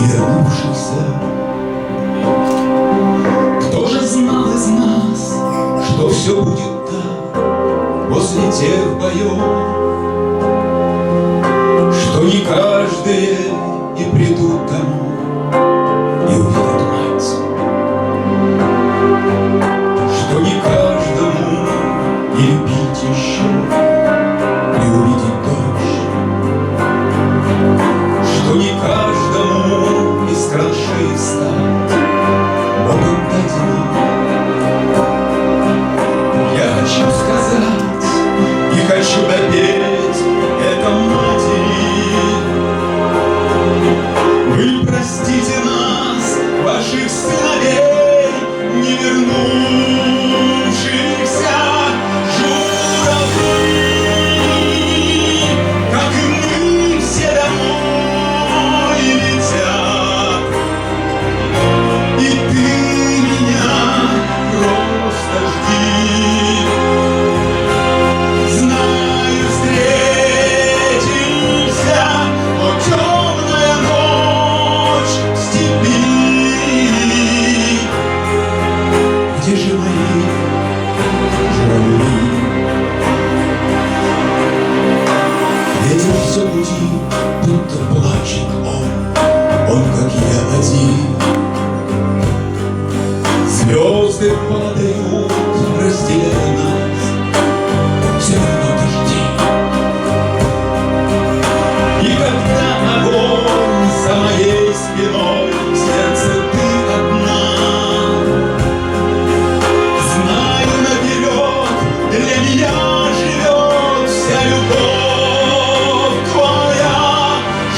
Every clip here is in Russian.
не вернувшихся. Кто же знал из нас, что все будет так после тех боев, что не каждые и придут домой и увидят мать, что не каждому и любить еще, и увидеть дождь, что не каждому из крыши встать Богом дадено. Я хочу сказать и хочу допеть это матери: вы простите нас, ваших сыновей, не вернувшихся журавлей, как и мы все домой летят. И ты меня просто жди, знаю, встретимся, о темная ночь в степи. Где же мои журавли? Ветер все гудит, будто плачет он как я один. Звезды падают, разделяя нас, все равно ты жди. И когда огонь за моей спиной, в сердце ты одна, знаю наперед, для меня живет вся любовь твоя.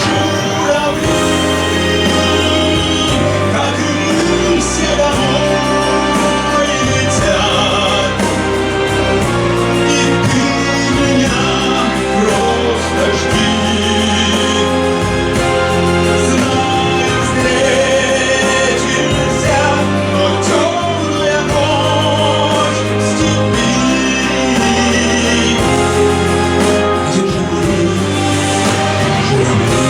Журавли, как и мы все домой летят. И ты меня просто жди, знаю, встретимся, но темная ночь в степи. Где же мои журавли?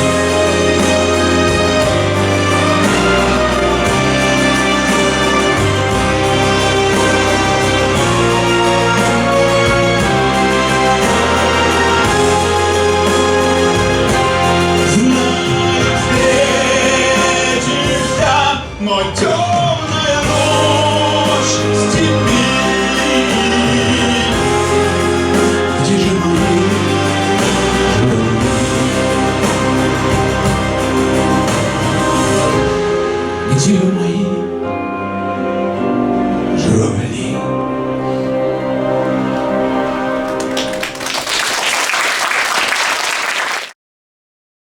Знаю, встретимся, но темная